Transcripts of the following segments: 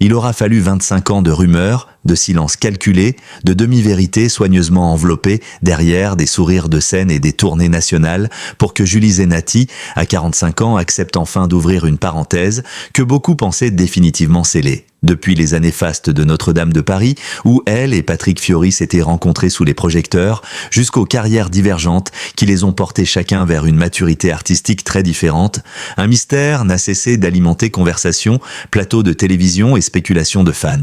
Il aura fallu 25 ans de rumeurs, de silence calculé, de demi-vérités soigneusement enveloppées derrière des sourires de scène et des tournées nationales pour que Julie Zenati, à 45 ans, accepte enfin d'ouvrir une parenthèse que beaucoup pensaient définitivement scellée. Depuis les années fastes de Notre-Dame de Paris, où elle et Patrick Fiori s'étaient rencontrés sous les projecteurs, jusqu'aux carrières divergentes qui les ont portés chacun vers une maturité artistique très différente, un mystère n'a cessé d'alimenter conversations, plateaux de télévision et spéculations de fans.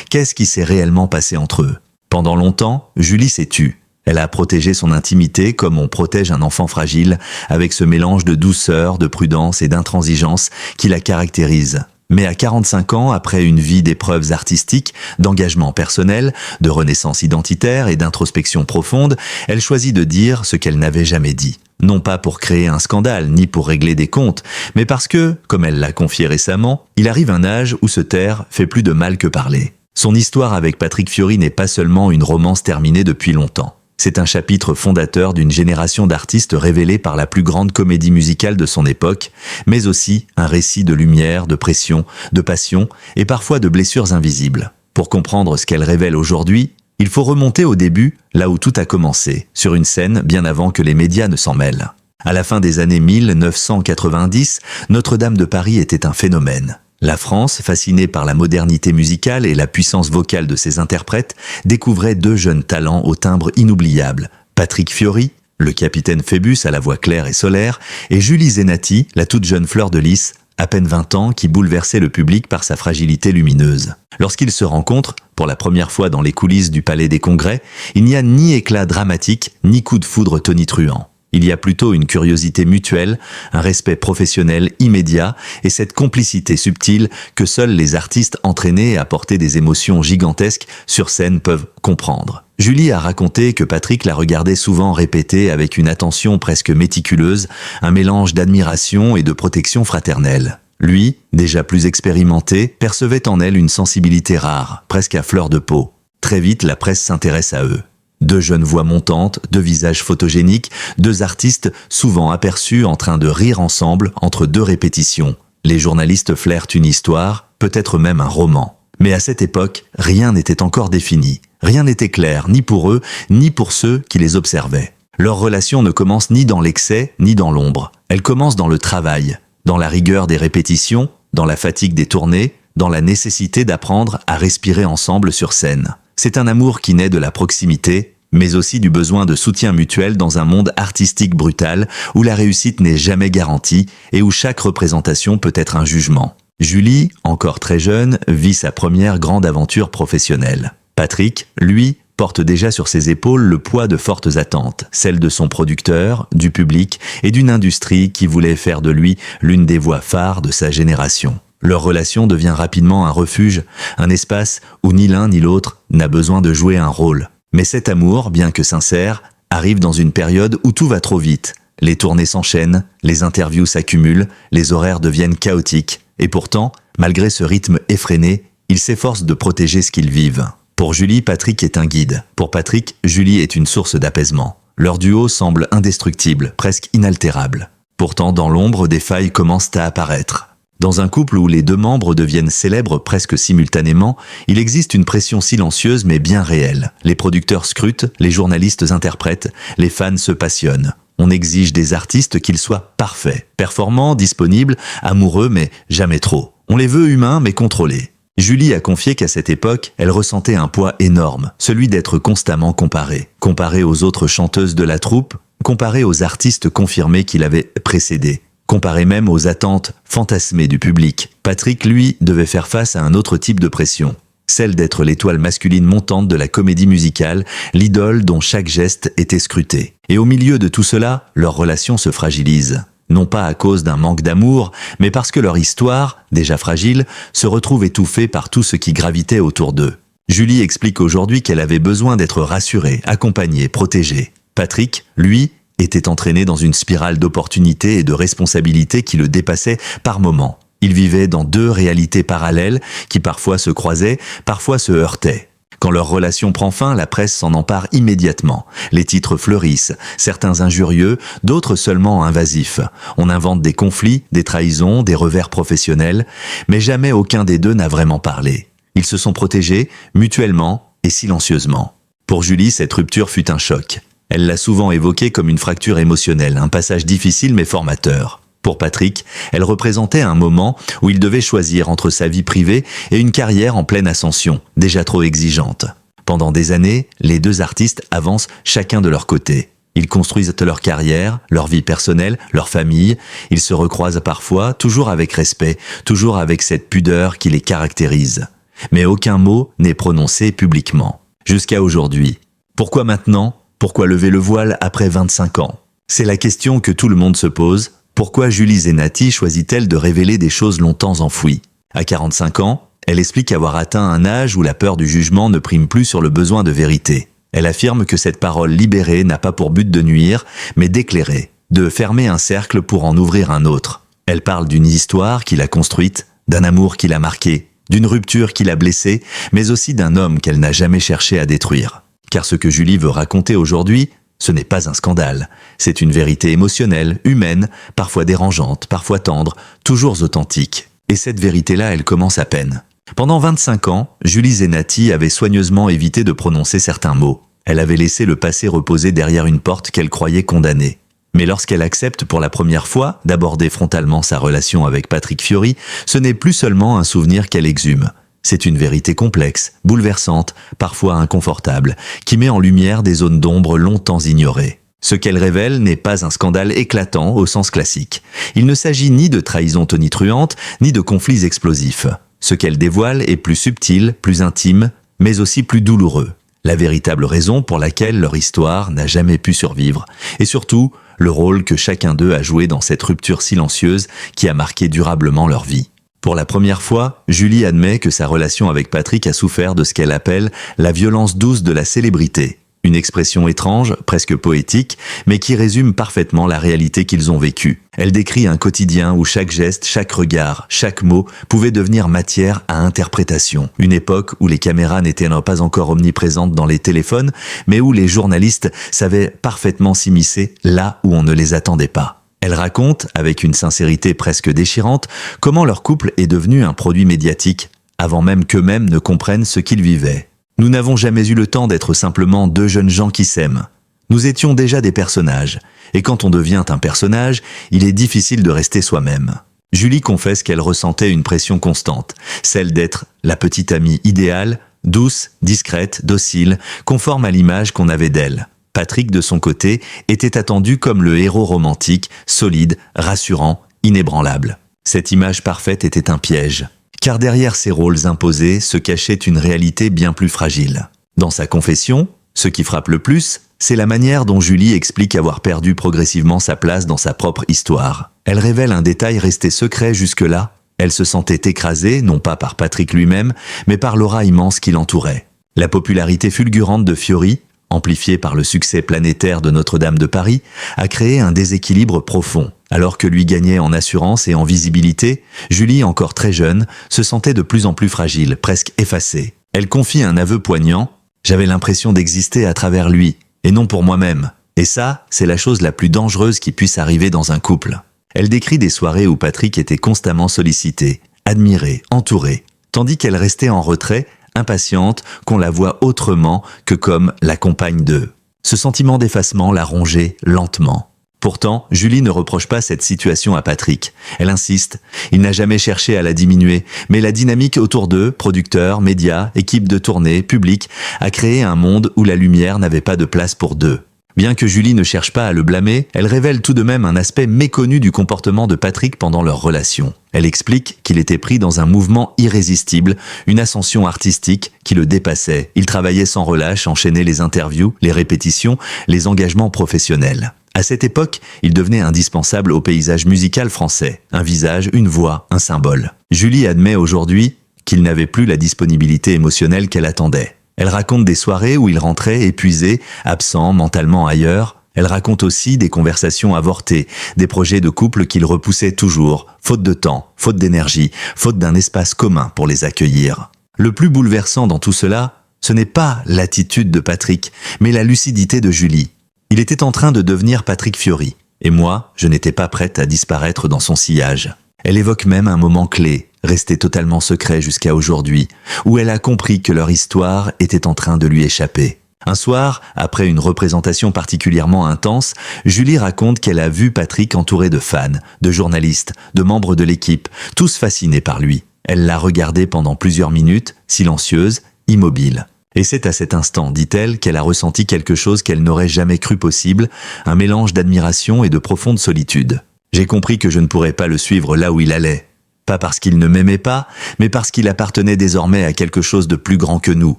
Qu'est-ce qui s'est réellement passé entre eux? Pendant longtemps, Julie s'est tue. Elle a protégé son intimité comme on protège un enfant fragile, avec ce mélange de douceur, de prudence et d'intransigeance qui la caractérise. Mais à 45 ans, après une vie d'épreuves artistiques, d'engagement personnel, de renaissance identitaire et d'introspection profonde, elle choisit de dire ce qu'elle n'avait jamais dit. Non pas pour créer un scandale, ni pour régler des comptes, mais parce que, comme elle l'a confié récemment, il arrive un âge où se taire fait plus de mal que parler. Son histoire avec Patrick Fiori n'est pas seulement une romance terminée depuis longtemps. C'est un chapitre fondateur d'une génération d'artistes révélés par la plus grande comédie musicale de son époque, mais aussi un récit de lumière, de pression, de passion et parfois de blessures invisibles. Pour comprendre ce qu'elle révèle aujourd'hui, il faut remonter au début, là où tout a commencé, sur une scène bien avant que les médias ne s'en mêlent. À la fin des années 1990, Notre-Dame de Paris était un phénomène. La France, fascinée par la modernité musicale et la puissance vocale de ses interprètes, découvrait deux jeunes talents au timbre inoubliable. Patrick Fiori, le capitaine Phébus à la voix claire et solaire, et Julie Zenati, la toute jeune fleur de lys, à peine 20 ans, qui bouleversait le public par sa fragilité lumineuse. Lorsqu'ils se rencontrent, pour la première fois dans les coulisses du Palais des Congrès, il n'y a ni éclat dramatique, ni coup de foudre tonitruant. Il y a plutôt une curiosité mutuelle, un respect professionnel immédiat et cette complicité subtile que seuls les artistes entraînés à porter des émotions gigantesques sur scène peuvent comprendre. Julie a raconté que Patrick la regardait souvent répéter avec une attention presque méticuleuse, un mélange d'admiration et de protection fraternelle. Lui, déjà plus expérimenté, percevait en elle une sensibilité rare, presque à fleur de peau. Très vite, la presse s'intéresse à eux. Deux jeunes voix montantes, deux visages photogéniques, deux artistes souvent aperçus en train de rire ensemble entre deux répétitions. Les journalistes flairent une histoire, peut-être même un roman. Mais à cette époque, rien n'était encore défini. Rien n'était clair, ni pour eux, ni pour ceux qui les observaient. Leur relation ne commence ni dans l'excès, ni dans l'ombre. Elle commence dans le travail, dans la rigueur des répétitions, dans la fatigue des tournées, dans la nécessité d'apprendre à respirer ensemble sur scène. C'est un amour qui naît de la proximité, mais aussi du besoin de soutien mutuel dans un monde artistique brutal où la réussite n'est jamais garantie et où chaque représentation peut être un jugement. Julie, encore très jeune, vit sa première grande aventure professionnelle. Patrick, lui, porte déjà sur ses épaules le poids de fortes attentes, celles de son producteur, du public et d'une industrie qui voulait faire de lui l'une des voix phares de sa génération. Leur relation devient rapidement un refuge, un espace où ni l'un ni l'autre n'a besoin de jouer un rôle. Mais cet amour, bien que sincère, arrive dans une période où tout va trop vite. Les tournées s'enchaînent, les interviews s'accumulent, les horaires deviennent chaotiques. Et pourtant, malgré ce rythme effréné, ils s'efforcent de protéger ce qu'ils vivent. Pour Julie, Patrick est un guide. Pour Patrick, Julie est une source d'apaisement. Leur duo semble indestructible, presque inaltérable. Pourtant, dans l'ombre, des failles commencent à apparaître. Dans un couple où les deux membres deviennent célèbres presque simultanément, il existe une pression silencieuse mais bien réelle. Les producteurs scrutent, les journalistes interprètent, les fans se passionnent. On exige des artistes qu'ils soient parfaits, performants, disponibles, amoureux mais jamais trop. On les veut humains mais contrôlés. Julie a confié qu'à cette époque, elle ressentait un poids énorme, celui d'être constamment comparée. Comparée aux autres chanteuses de la troupe, comparée aux artistes confirmés qui l'avaient précédée. Comparé même aux attentes fantasmées du public, Patrick, lui, devait faire face à un autre type de pression. Celle d'être l'étoile masculine montante de la comédie musicale, l'idole dont chaque geste était scruté. Et au milieu de tout cela, leur relation se fragilise. Non pas à cause d'un manque d'amour, mais parce que leur histoire, déjà fragile, se retrouve étouffée par tout ce qui gravitait autour d'eux. Julie explique aujourd'hui qu'elle avait besoin d'être rassurée, accompagnée, protégée. Patrick, lui, était entraîné dans une spirale d'opportunités et de responsabilités qui le dépassaient par moments. Il vivait dans deux réalités parallèles qui parfois se croisaient, parfois se heurtaient. Quand leur relation prend fin, la presse s'en empare immédiatement. Les titres fleurissent, certains injurieux, d'autres seulement invasifs. On invente des conflits, des trahisons, des revers professionnels, mais jamais aucun des deux n'a vraiment parlé. Ils se sont protégés, mutuellement et silencieusement. Pour Julie, cette rupture fut un choc. Elle l'a souvent évoquée comme une fracture émotionnelle, un passage difficile mais formateur. Pour Patrick, elle représentait un moment où il devait choisir entre sa vie privée et une carrière en pleine ascension, déjà trop exigeante. Pendant des années, les deux artistes avancent chacun de leur côté. Ils construisent leur carrière, leur vie personnelle, leur famille. Ils se recroisent parfois, toujours avec respect, toujours avec cette pudeur qui les caractérise. Mais aucun mot n'est prononcé publiquement. Jusqu'à aujourd'hui. Pourquoi maintenant ? Pourquoi lever le voile après 25 ans ? C'est la question que tout le monde se pose. Pourquoi Julie Zenati choisit-elle de révéler des choses longtemps enfouies ? À 45 ans, elle explique avoir atteint un âge où la peur du jugement ne prime plus sur le besoin de vérité. Elle affirme que cette parole libérée n'a pas pour but de nuire, mais d'éclairer, de fermer un cercle pour en ouvrir un autre. Elle parle d'une histoire qui l'a construite, d'un amour qui l'a marquée, d'une rupture qui l'a blessée, mais aussi d'un homme qu'elle n'a jamais cherché à détruire. Car ce que Julie veut raconter aujourd'hui, ce n'est pas un scandale. C'est une vérité émotionnelle, humaine, parfois dérangeante, parfois tendre, toujours authentique. Et cette vérité-là, elle commence à peine. Pendant 25 ans, Julie Zenati avait soigneusement évité de prononcer certains mots. Elle avait laissé le passé reposer derrière une porte qu'elle croyait condamnée. Mais lorsqu'elle accepte pour la première fois d'aborder frontalement sa relation avec Patrick Fiori, ce n'est plus seulement un souvenir qu'elle exhume. C'est une vérité complexe, bouleversante, parfois inconfortable, qui met en lumière des zones d'ombre longtemps ignorées. Ce qu'elle révèle n'est pas un scandale éclatant au sens classique. Il ne s'agit ni de trahison tonitruante, ni de conflits explosifs. Ce qu'elle dévoile est plus subtil, plus intime, mais aussi plus douloureux. La véritable raison pour laquelle leur histoire n'a jamais pu survivre, et surtout, le rôle que chacun d'eux a joué dans cette rupture silencieuse qui a marqué durablement leur vie. Pour la première fois, Julie admet que sa relation avec Patrick a souffert de ce qu'elle appelle la violence douce de la célébrité. Une expression étrange, presque poétique, mais qui résume parfaitement la réalité qu'ils ont vécue. Elle décrit un quotidien où chaque geste, chaque regard, chaque mot pouvait devenir matière à interprétation. Une époque où les caméras n'étaient pas encore omniprésentes dans les téléphones, mais où les journalistes savaient parfaitement s'immiscer là où on ne les attendait pas. Elle raconte, avec une sincérité presque déchirante, comment leur couple est devenu un produit médiatique, avant même qu'eux-mêmes ne comprennent ce qu'ils vivaient. Nous n'avons jamais eu le temps d'être simplement deux jeunes gens qui s'aiment. Nous étions déjà des personnages, et quand on devient un personnage, il est difficile de rester soi-même. Julie confesse qu'elle ressentait une pression constante, celle d'être la petite amie idéale, douce, discrète, docile, conforme à l'image qu'on avait d'elle. Patrick, de son côté, était attendu comme le héros romantique, solide, rassurant, inébranlable. Cette image parfaite était un piège, car derrière ces rôles imposés se cachait une réalité bien plus fragile. Dans sa confession, ce qui frappe le plus, c'est la manière dont Julie explique avoir perdu progressivement sa place dans sa propre histoire. Elle révèle un détail resté secret jusque-là. Elle se sentait écrasée, non pas par Patrick lui-même, mais par l'aura immense qui l'entourait. La popularité fulgurante de Fiori, amplifiée par le succès planétaire de Notre-Dame de Paris, a créé un déséquilibre profond. Alors que lui gagnait en assurance et en visibilité, Julie, encore très jeune, se sentait de plus en plus fragile, presque effacée. Elle confie un aveu poignant « J'avais l'impression d'exister à travers lui, et non pour moi-même. Et ça, c'est la chose la plus dangereuse qui puisse arriver dans un couple. » Elle décrit des soirées où Patrick était constamment sollicité, admiré, entouré, tandis qu'elle restait en retrait, impatiente qu'on la voie autrement que comme la compagne d'eux. Ce sentiment d'effacement la rongeait lentement. Pourtant, Julie ne reproche pas cette situation à Patrick. Elle insiste, il n'a jamais cherché à la diminuer, mais la dynamique autour d'eux, producteurs, médias, équipes de tournée, public, a créé un monde où la lumière n'avait pas de place pour deux. Bien que Julie ne cherche pas à le blâmer, elle révèle tout de même un aspect méconnu du comportement de Patrick pendant leur relation. Elle explique qu'il était pris dans un mouvement irrésistible, une ascension artistique qui le dépassait. Il travaillait sans relâche, enchaînait les interviews, les répétitions, les engagements professionnels. À cette époque, il devenait indispensable au paysage musical français. Un visage, une voix, un symbole. Julie admet aujourd'hui qu'il n'avait plus la disponibilité émotionnelle qu'elle attendait. Elle raconte des soirées où il rentrait épuisé, absent, mentalement ailleurs. Elle raconte aussi des conversations avortées, des projets de couple qu'il repoussait toujours, faute de temps, faute d'énergie, faute d'un espace commun pour les accueillir. Le plus bouleversant dans tout cela, Ce n'est pas l'attitude de Patrick, mais la lucidité de Julie. Il était en train de devenir Patrick Fiori, et moi, je n'étais pas prête à disparaître dans son sillage. Elle évoque même un moment clé, resté totalement secret jusqu'à aujourd'hui, où elle a compris que leur histoire était en train de lui échapper. Un soir, après une représentation particulièrement intense, Julie raconte qu'elle a vu Patrick entouré de fans, de journalistes, de membres de l'équipe, tous fascinés par lui. Elle l'a regardé pendant plusieurs minutes, silencieuse, immobile. Et c'est à cet instant, dit-elle, qu'elle a ressenti quelque chose qu'elle n'aurait jamais cru possible, un mélange d'admiration et de profonde solitude. J'ai compris que je ne pourrais pas le suivre là où il allait. Pas parce qu'il ne m'aimait pas, mais parce qu'il appartenait désormais à quelque chose de plus grand que nous.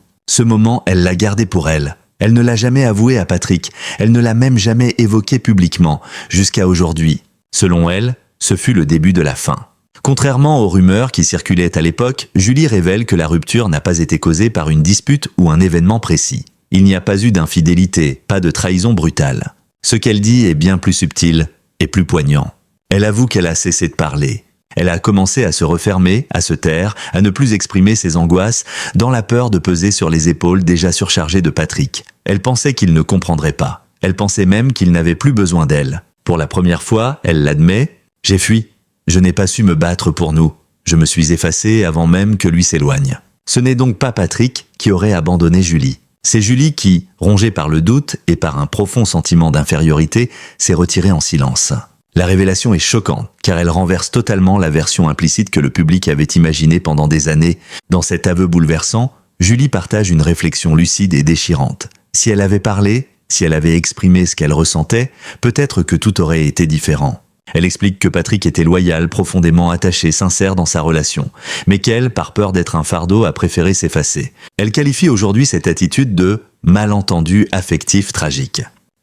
Ce moment, elle l'a gardé pour elle. Elle ne l'a jamais avoué à Patrick, elle ne l'a même jamais évoqué publiquement, jusqu'à aujourd'hui. Selon elle, ce fut le début de la fin. Contrairement aux rumeurs qui circulaient à l'époque, Julie révèle que la rupture n'a pas été causée par une dispute ou un événement précis. Il n'y a pas eu d'infidélité, pas de trahison brutale. Ce qu'elle dit est bien plus subtil et plus poignant. Elle avoue qu'elle a cessé de parler. Elle a commencé à se refermer, à se taire, à ne plus exprimer ses angoisses, dans la peur de peser sur les épaules déjà surchargées de Patrick. Elle pensait qu'il ne comprendrait pas. Elle pensait même qu'il n'avait plus besoin d'elle. Pour la première fois, elle l'admet, « J'ai fui. Je n'ai pas su me battre pour nous. Je me suis effacée avant même que lui s'éloigne. » Ce n'est donc pas Patrick qui aurait abandonné Julie. C'est Julie qui, rongée par le doute et par un profond sentiment d'infériorité, s'est retirée en silence. La révélation est choquante, car elle renverse totalement la version implicite que le public avait imaginée pendant des années. Dans cet aveu bouleversant, Julie partage une réflexion lucide et déchirante. Si elle avait parlé, si elle avait exprimé ce qu'elle ressentait, peut-être que tout aurait été différent. Elle explique que Patrick était loyal, profondément attaché, sincère dans sa relation, mais qu'elle, par peur d'être un fardeau, a préféré s'effacer. Elle qualifie aujourd'hui cette attitude de « malentendu affectif tragique ».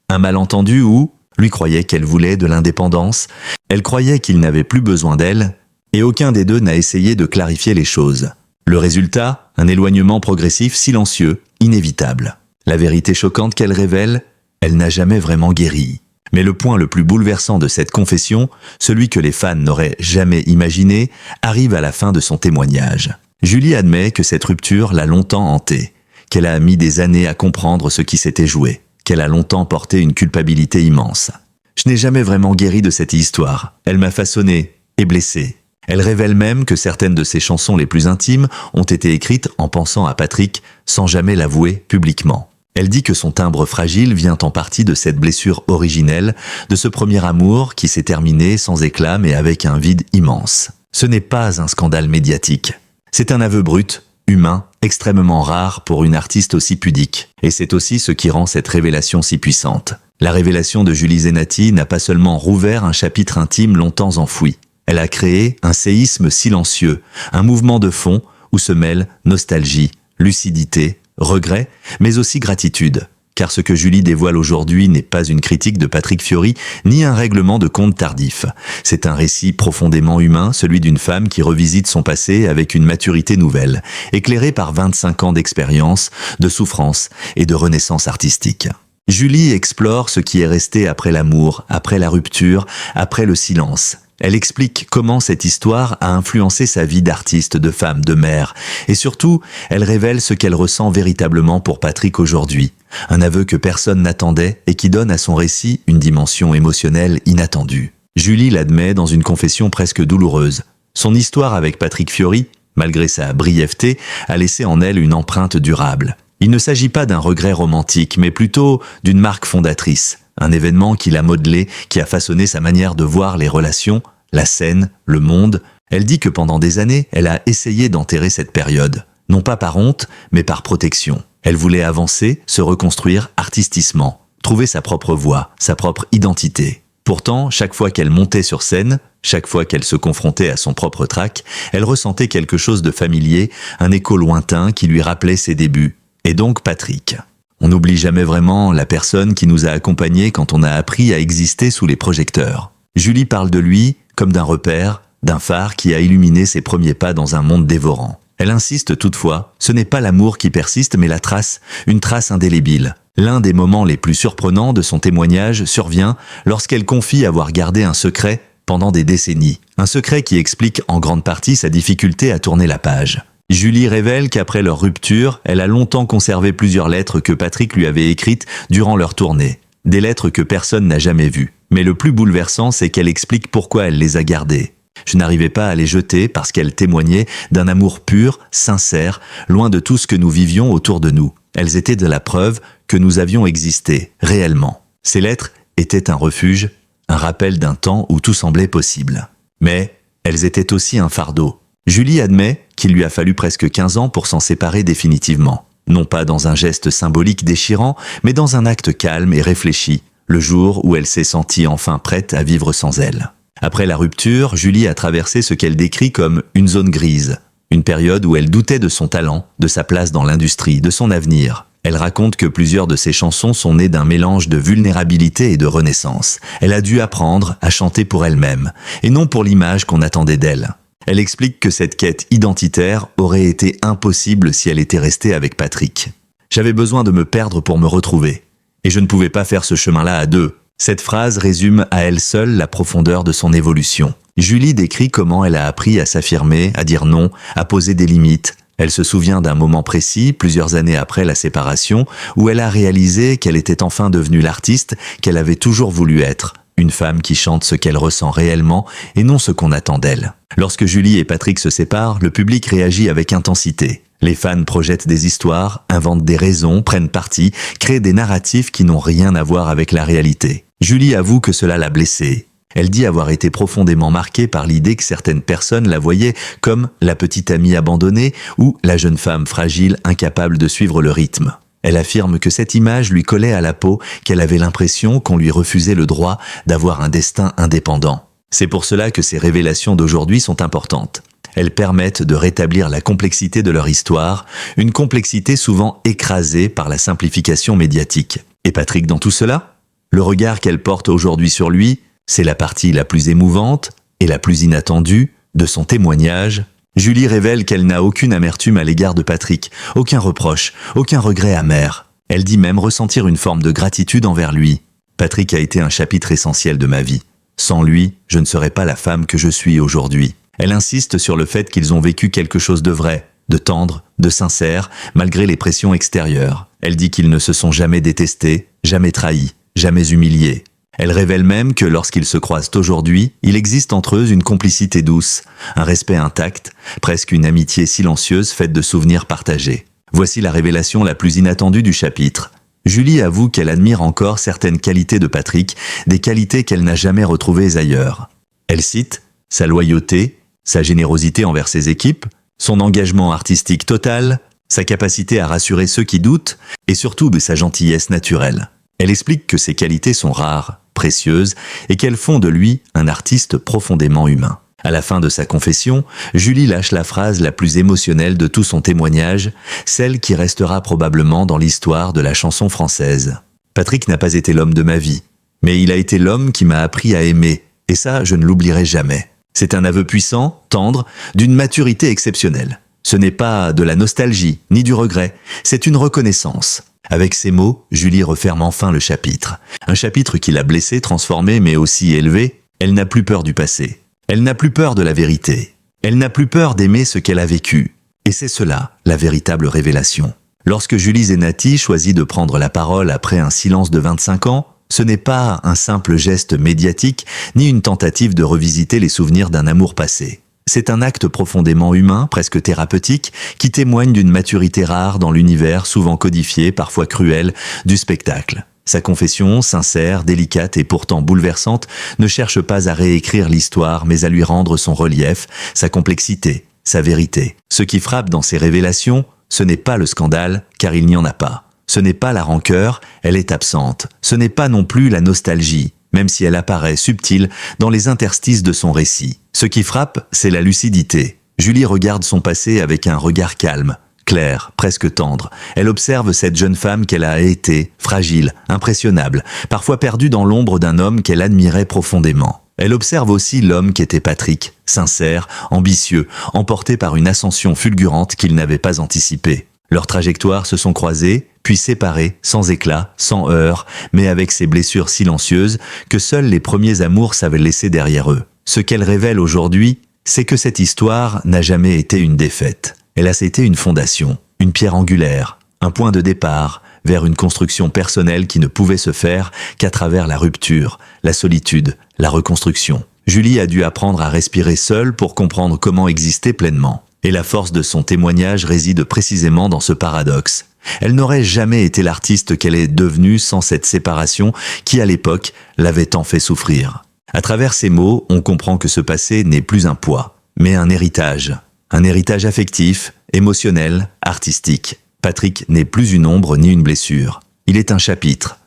Un malentendu où, lui croyait qu'elle voulait de l'indépendance, elle croyait qu'il n'avait plus besoin d'elle, et aucun des deux n'a essayé de clarifier les choses. Le résultat, un éloignement progressif, silencieux, inévitable. La vérité choquante qu'elle révèle, elle n'a jamais vraiment guéri. Mais le point le plus bouleversant de cette confession, celui que les fans n'auraient jamais imaginé, arrive à la fin de son témoignage. Julie admet que cette rupture l'a longtemps hantée, qu'elle a mis des années à comprendre ce qui s'était joué, qu'elle a longtemps porté une culpabilité immense. « Je n'ai jamais vraiment guéri de cette histoire. Elle m'a façonné et blessé. » Elle révèle même que certaines de ses chansons les plus intimes ont été écrites en pensant à Patrick sans jamais l'avouer publiquement. Elle dit que son timbre fragile vient en partie de cette blessure originelle, de ce premier amour qui s'est terminé sans éclat mais avec un vide immense. Ce n'est pas un scandale médiatique. C'est un aveu brut, humain, extrêmement rare pour une artiste aussi pudique. Et c'est aussi ce qui rend cette révélation si puissante. La révélation de Julie Zenati n'a pas seulement rouvert un chapitre intime longtemps enfoui. Elle a créé un séisme silencieux, un mouvement de fond où se mêlent nostalgie, lucidité, regret, mais aussi gratitude. Car ce que Julie dévoile aujourd'hui n'est pas une critique de Patrick Fiori, ni un règlement de compte tardif. C'est un récit profondément humain, celui d'une femme qui revisite son passé avec une maturité nouvelle, éclairée par 25 ans d'expérience, de souffrance et de renaissance artistique. Julie explore ce qui est resté après l'amour, après la rupture, après le silence. Elle explique comment cette histoire a influencé sa vie d'artiste, de femme, de mère. Et surtout, elle révèle ce qu'elle ressent véritablement pour Patrick aujourd'hui. Un aveu que personne n'attendait et qui donne à son récit une dimension émotionnelle inattendue. Julie l'admet dans une confession presque douloureuse. Son histoire avec Patrick Fiori, malgré sa brièveté, a laissé en elle une empreinte durable. Il ne s'agit pas d'un regret romantique, mais plutôt d'une marque fondatrice. Un événement qui l'a modelé, qui a façonné sa manière de voir les relations, la scène, le monde. Elle dit que pendant des années, elle a essayé d'enterrer cette période. Non pas par honte, mais par protection. Elle voulait avancer, se reconstruire artistiquement, trouver sa propre voix, sa propre identité. Pourtant, chaque fois qu'elle montait sur scène, chaque fois qu'elle se confrontait à son propre trac, elle ressentait quelque chose de familier, un écho lointain qui lui rappelait ses débuts. Et donc Patrick. On n'oublie jamais vraiment la personne qui nous a accompagnés quand on a appris à exister sous les projecteurs. Julie parle de lui comme d'un repère, d'un phare qui a illuminé ses premiers pas dans un monde dévorant. Elle insiste toutefois, ce n'est pas l'amour qui persiste mais la trace, une trace indélébile. L'un des moments les plus surprenants de son témoignage survient lorsqu'elle confie avoir gardé un secret pendant des décennies. Un secret qui explique en grande partie sa difficulté à tourner la page. Julie révèle qu'après leur rupture, elle a longtemps conservé plusieurs lettres que Patrick lui avait écrites durant leur tournée. Des lettres que personne n'a jamais vues. Mais le plus bouleversant, c'est qu'elle explique pourquoi elle les a gardées. Je n'arrivais pas à les jeter parce qu'elles témoignaient d'un amour pur, sincère, loin de tout ce que nous vivions autour de nous. Elles étaient de la preuve que nous avions existé, réellement. Ces lettres étaient un refuge, un rappel d'un temps où tout semblait possible. Mais elles étaient aussi un fardeau. Julie admet qu'il lui a fallu presque 15 ans pour s'en séparer définitivement. Non pas dans un geste symbolique déchirant, mais dans un acte calme et réfléchi, le jour où elle s'est sentie enfin prête à vivre sans elle. Après la rupture, Julie a traversé ce qu'elle décrit comme une zone grise, une période où elle doutait de son talent, de sa place dans l'industrie, de son avenir. Elle raconte que plusieurs de ses chansons sont nées d'un mélange de vulnérabilité et de renaissance. Elle a dû apprendre à chanter pour elle-même, et non pour l'image qu'on attendait d'elle. Elle explique que cette quête identitaire aurait été impossible si elle était restée avec Patrick. J'avais besoin de me perdre pour me retrouver. Et je ne pouvais pas faire ce chemin-là à deux. Cette phrase résume à elle seule la profondeur de son évolution. Julie décrit comment elle a appris à s'affirmer, à dire non, à poser des limites. Elle se souvient d'un moment précis, plusieurs années après la séparation, où elle a réalisé qu'elle était enfin devenue l'artiste qu'elle avait toujours voulu être. Une femme qui chante ce qu'elle ressent réellement et non ce qu'on attend d'elle. Lorsque Julie et Patrick se séparent, le public réagit avec intensité. Les fans projettent des histoires, inventent des raisons, prennent parti, créent des narratifs qui n'ont rien à voir avec la réalité. Julie avoue que cela l'a blessée. Elle dit avoir été profondément marquée par l'idée que certaines personnes la voyaient comme la petite amie abandonnée ou la jeune femme fragile incapable de suivre le rythme. Elle affirme que cette image lui collait à la peau, qu'elle avait l'impression qu'on lui refusait le droit d'avoir un destin indépendant. C'est pour cela que ces révélations d'aujourd'hui sont importantes. Elles permettent de rétablir la complexité de leur histoire, une complexité souvent écrasée par la simplification médiatique. Et Patrick dans tout cela ? Le regard qu'elle porte aujourd'hui sur lui, c'est la partie la plus émouvante et la plus inattendue de son témoignage. Julie révèle qu'elle n'a aucune amertume à l'égard de Patrick, aucun reproche, aucun regret amer. Elle dit même ressentir une forme de gratitude envers lui. Patrick a été un chapitre essentiel de ma vie. Sans lui, je ne serais pas la femme que je suis aujourd'hui. Elle insiste sur le fait qu'ils ont vécu quelque chose de vrai, de tendre, de sincère, malgré les pressions extérieures. Elle dit qu'ils ne se sont jamais détestés, jamais trahis, jamais humiliés. Elle révèle même que lorsqu'ils se croisent aujourd'hui, il existe entre eux une complicité douce, un respect intact, presque une amitié silencieuse faite de souvenirs partagés. Voici la révélation la plus inattendue du chapitre. Julie avoue qu'elle admire encore certaines qualités de Patrick, des qualités qu'elle n'a jamais retrouvées ailleurs. Elle cite sa loyauté, sa générosité envers ses équipes, son engagement artistique total, sa capacité à rassurer ceux qui doutent, et surtout de sa gentillesse naturelle. Elle explique que ces qualités sont rares, précieuses, et qu'elles font de lui un artiste profondément humain. À la fin de sa confession, Julie lâche la phrase la plus émotionnelle de tout son témoignage, celle qui restera probablement dans l'histoire de la chanson française. Patrick n'a pas été l'homme de ma vie, mais il a été l'homme qui m'a appris à aimer, et ça, je ne l'oublierai jamais. C'est un aveu puissant, tendre, d'une maturité exceptionnelle. Ce n'est pas de la nostalgie, ni du regret, c'est une reconnaissance. Avec ces mots, Julie referme enfin le chapitre. Un chapitre qui l'a blessée, transformée, mais aussi élevée. Elle n'a plus peur du passé. Elle n'a plus peur de la vérité. Elle n'a plus peur d'aimer ce qu'elle a vécu. Et c'est cela, la véritable révélation. Lorsque Julie Zenati choisit de prendre la parole après un silence de 25 ans, ce n'est pas un simple geste médiatique, ni une tentative de revisiter les souvenirs d'un amour passé. C'est un acte profondément humain, presque thérapeutique, qui témoigne d'une maturité rare dans l'univers souvent codifié, parfois cruel, du spectacle. Sa confession, sincère, délicate et pourtant bouleversante, ne cherche pas à réécrire l'histoire, mais à lui rendre son relief, sa complexité, sa vérité. Ce qui frappe dans ces révélations, ce n'est pas le scandale, car il n'y en a pas. Ce n'est pas la rancœur, elle est absente. Ce n'est pas non plus la nostalgie, même si elle apparaît subtile dans les interstices de son récit. Ce qui frappe, c'est la lucidité. Julie regarde son passé avec un regard calme, clair, presque tendre. Elle observe cette jeune femme qu'elle a été, fragile, impressionnable, parfois perdue dans l'ombre d'un homme qu'elle admirait profondément. Elle observe aussi l'homme qu'était Patrick, sincère, ambitieux, emporté par une ascension fulgurante qu'il n'avait pas anticipée. Leurs trajectoires se sont croisées, puis séparées, sans éclat, sans heurts, mais avec ces blessures silencieuses que seuls les premiers amours savent laisser derrière eux. Ce qu'elle révèle aujourd'hui, c'est que cette histoire n'a jamais été une défaite. Elle a été une fondation, une pierre angulaire, un point de départ vers une construction personnelle qui ne pouvait se faire qu'à travers la rupture, la solitude, la reconstruction. Julie a dû apprendre à respirer seule pour comprendre comment exister pleinement. Et la force de son témoignage réside précisément dans ce paradoxe. Elle n'aurait jamais été l'artiste qu'elle est devenue sans cette séparation qui, à l'époque, l'avait tant fait souffrir. À travers ces mots, on comprend que ce passé n'est plus un poids, mais un héritage. Un héritage affectif, émotionnel, artistique. Patrick n'est plus une ombre ni une blessure. Il est un chapitre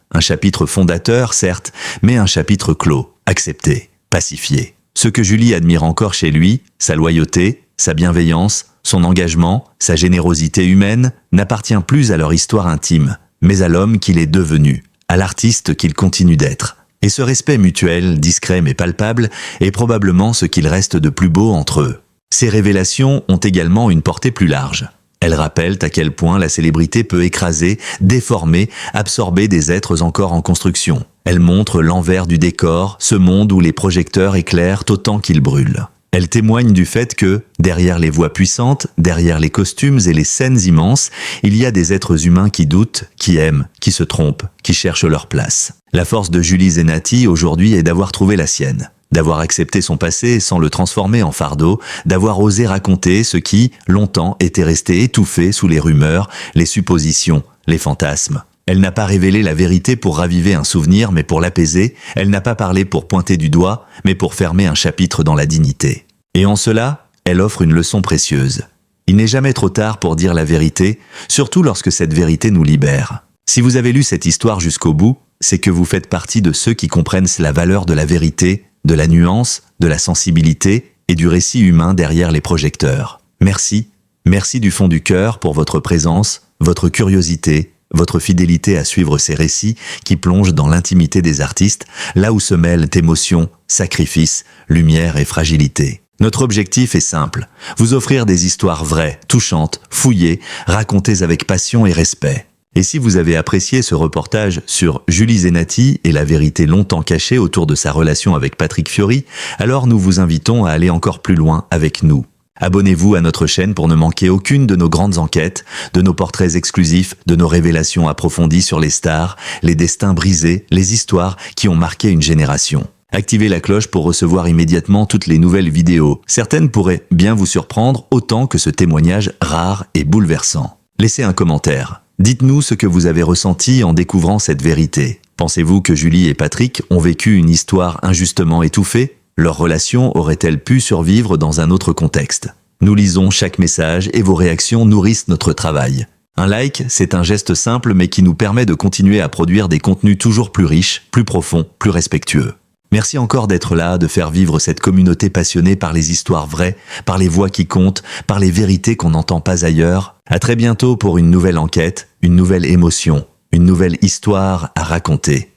fondateur, certes, mais un chapitre clos, accepté, pacifié. Ce que Julie admire encore chez lui, sa loyauté, sa bienveillance, son engagement, sa générosité humaine, n'appartient plus à leur histoire intime, mais à l'homme qu'il est devenu, à l'artiste qu'il continue d'être. Et ce respect mutuel, discret mais palpable, est probablement ce qu'il reste de plus beau entre eux. Ces révélations ont également une portée plus large. Elles rappellent à quel point la célébrité peut écraser, déformer, absorber des êtres encore en construction. Elles montrent l'envers du décor, ce monde où les projecteurs éclairent autant qu'ils brûlent. Elles témoignent du fait que, derrière les voix puissantes, derrière les costumes et les scènes immenses, il y a des êtres humains qui doutent, qui aiment, qui se trompent, qui cherchent leur place. La force de Julie Zenati aujourd'hui est d'avoir trouvé la sienne, d'avoir accepté son passé sans le transformer en fardeau, d'avoir osé raconter ce qui, longtemps, était resté étouffé sous les rumeurs, les suppositions, les fantasmes. Elle n'a pas révélé la vérité pour raviver un souvenir, mais pour l'apaiser. Elle n'a pas parlé pour pointer du doigt, mais pour fermer un chapitre dans la dignité. Et en cela, elle offre une leçon précieuse. Il n'est jamais trop tard pour dire la vérité, surtout lorsque cette vérité nous libère. Si vous avez lu cette histoire jusqu'au bout, c'est que vous faites partie de ceux qui comprennent la valeur de la vérité, de la nuance, de la sensibilité et du récit humain derrière les projecteurs. Merci, merci du fond du cœur pour votre présence, votre curiosité, votre fidélité à suivre ces récits qui plongent dans l'intimité des artistes, là où se mêlent émotion, sacrifice, lumière et fragilité. Notre objectif est simple, vous offrir des histoires vraies, touchantes, fouillées, racontées avec passion et respect. Et si vous avez apprécié ce reportage sur Julie Zenati et la vérité longtemps cachée autour de sa relation avec Patrick Fiori, alors nous vous invitons à aller encore plus loin avec nous. Abonnez-vous à notre chaîne pour ne manquer aucune de nos grandes enquêtes, de nos portraits exclusifs, de nos révélations approfondies sur les stars, les destins brisés, les histoires qui ont marqué une génération. Activez la cloche pour recevoir immédiatement toutes les nouvelles vidéos. Certaines pourraient bien vous surprendre autant que ce témoignage rare et bouleversant. Laissez un commentaire. Dites-nous ce que vous avez ressenti en découvrant cette vérité. Pensez-vous que Julie et Patrick ont vécu une histoire injustement étouffée ? Leur relation aurait-elle pu survivre dans un autre contexte ? Nous lisons chaque message et vos réactions nourrissent notre travail. Un like, c'est un geste simple mais qui nous permet de continuer à produire des contenus toujours plus riches, plus profonds, plus respectueux. Merci encore d'être là, de faire vivre cette communauté passionnée par les histoires vraies, par les voix qui comptent, par les vérités qu'on n'entend pas ailleurs. À très bientôt pour une nouvelle enquête, une nouvelle émotion, une nouvelle histoire à raconter.